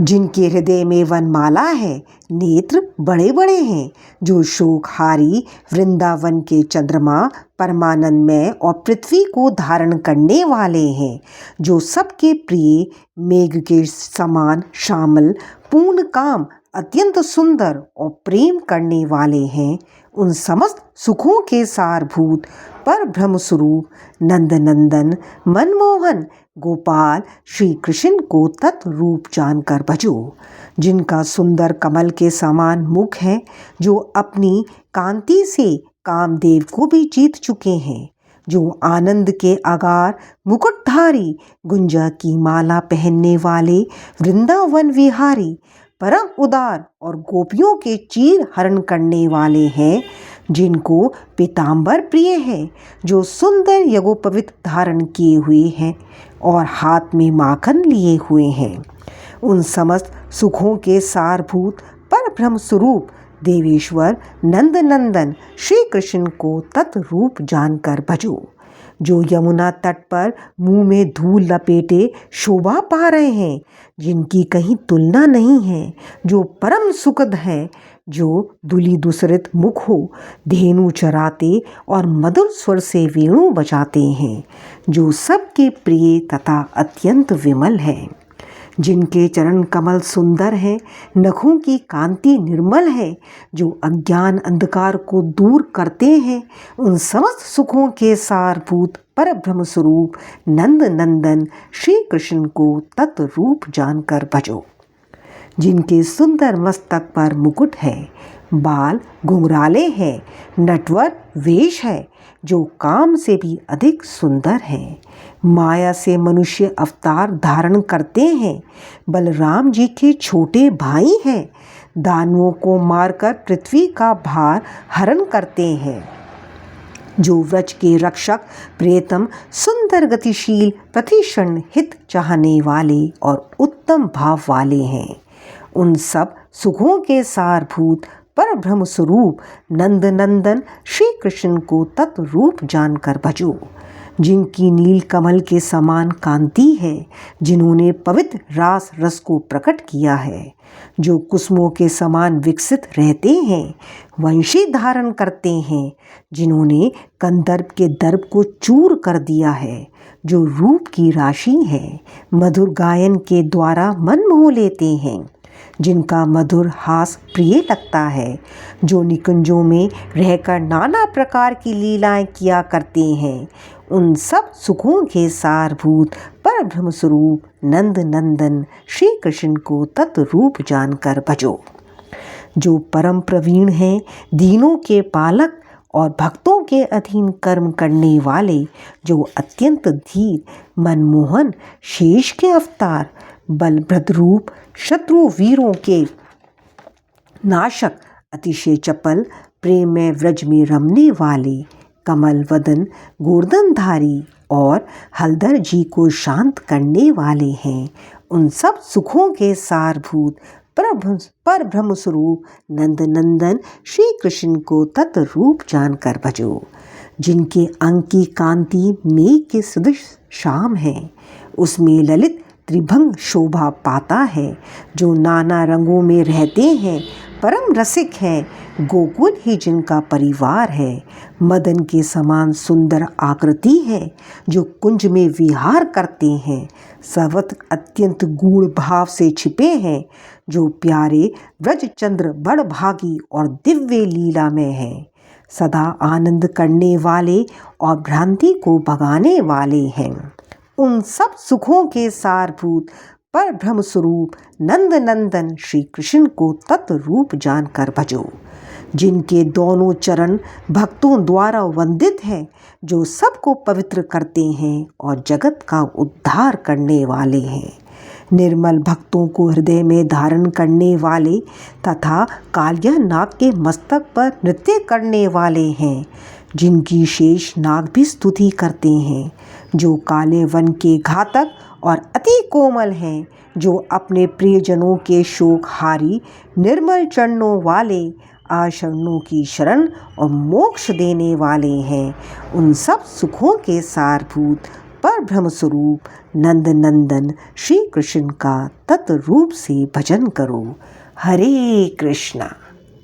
जिनके हृदय में वनमाला है, नेत्र बड़े बड़े हैं, जो शोकहारी वृंदावन के चंद्रमा परमानंदमय और पृथ्वी को धारण करने वाले हैं, जो सबके प्रिय मेघ के समान श्यामल पूर्ण काम अत्यंत सुंदर और प्रेम करने वाले हैं, उन समस्त सुखों के सारभूत पर ब्रह्म स्वरूप नंदनंदन मनमोहन गोपाल श्री कृष्ण को तत्रूप जानकर भजो। जिनका सुंदर कमल के समान मुख है, जो अपनी कांति से कामदेव को भी जीत चुके हैं, जो आनंद के अगार मुकुटधारी गुंजा की माला पहनने वाले वृंदावन विहारी परम उदार और गोपियों के चीर हरण करने वाले हैं, जिनको पीताम्बर प्रिय है, जो सुंदर यज्ञोपवीत धारण किए हुए हैं और हाथ में माखन लिए हुए हैं, उन समस्त सुखों के सारभूत पर ब्रह्म स्वरूप देवेश्वर नंदनंदन श्री कृष्ण को तत्रूप जानकर भजो। जो यमुना तट पर मुंह में धूल लपेटे शोभा पा रहे हैं, जिनकी कहीं तुलना नहीं है, जो परम सुखद है, जो दुली दुसरित मुख हो, धेनु चराते और मधुर स्वर से वेणु बजाते हैं, जो सबके प्रिय तथा अत्यंत विमल है, जिनके चरण कमल सुंदर हैं, नखों की कांति निर्मल है, जो अज्ञान अंधकार को दूर करते हैं, उन समस्त सुखों के सारभूत पर ब्रह्म स्वरूप नंद नंदन श्री कृष्ण को तत्रूप जानकर भजो। जिनके सुंदर मस्तक पर मुकुट है, बाल घुंघराले हैं, नटवर वेश है, जो काम से भी अधिक सुंदर है, माया से मनुष्य अवतार धारण करते हैं, बलराम जी के छोटे भाई हैं, दानवों को मारकर पृथ्वी का भार हरण करते हैं, जो व्रज के रक्षक प्रियतम सुंदर गतिशील प्रतिक्षण हित चाहने वाले और उत्तम भाव वाले हैं, उन सब सुखों के सारभूत पर ब्रह्म स्वरूप नंद नंदन श्री कृष्ण को तत्रूप जानकर भजो। जिनकी नील कमल के समान कांति है, जिन्होंने पवित्र रास रस को प्रकट किया है, जो कुसुमों के समान विकसित रहते हैं, वंशी धारण करते हैं, जिन्होंने कंदर्प के दर्प को चूर कर दिया है, जो रूप की राशि है, मधुर गायन के द्वारा मन मोह लेते हैं, जिनका मधुर हास प्रिय लगता है, जो निकुंजों में रहकर नाना प्रकार की लीलाएं किया करते हैं, उन सब सुखों के सारभूत पर ब्रह्म स्वरूप नंद नंदन श्री कृष्ण को तत्रूप जानकर भजो। जो परम प्रवीण हैं, दीनों के पालक और भक्तों के अधीन कर्म करने वाले, जो अत्यंत धीर मनमोहन शेष के अवतार, बलभद्रूप शत्रु वीरों के नाशक, अतिशय चपल प्रेम में व्रज में रमने वाले, कमल वदन गोर्धनधारी और हलधर जी को शांत करने वाले हैं, उन सब सुखों के सारभूत पर ब्रह्म स्वरूप नंद नंदन श्री कृष्ण को तत्रूप जानकर भजो। जिनके अंग की कांति मेघ के सदृश शाम है, उसमें ललित त्रिभंग शोभा पाता है, जो नाना रंगों में रहते हैं, परम रसिक है, गोकुल ही जिनका परिवार है, मदन के समान सुंदर आकृति है, जो कुंज में विहार करते हैं, सर्वत्र अत्यंत गूढ़ भाव से छिपे हैं, जो प्यारे व्रजचंद्र बड़भागी और दिव्य लीला में है, सदा आनंद करने वाले और भ्रांति को भगाने वाले हैं, उन सब सुखों के सारभूत पर ब्रह्म स्वरूप नंद नंदन श्री कृष्ण को तत्रूप जानकर भजो। जिनके दोनों चरण भक्तों द्वारा वंदित हैं, जो सबको पवित्र करते हैं और जगत का उद्धार करने वाले हैं, निर्मल भक्तों को हृदय में धारण करने वाले तथा कालिया नाग के मस्तक पर नृत्य करने वाले हैं, जिनकी शेष नाग भी स्तुति करते हैं, जो काले वन के घातक और अति कोमल हैं, जो अपने प्रियजनों के शोकहारी निर्मल चरणों वाले, आशरणों की शरण और मोक्ष देने वाले हैं, उन सब सुखों के सारभूत पर ब्रह्म स्वरूप नंद नंदन श्री कृष्ण का तत्रूप से भजन करो। हरे कृष्णा।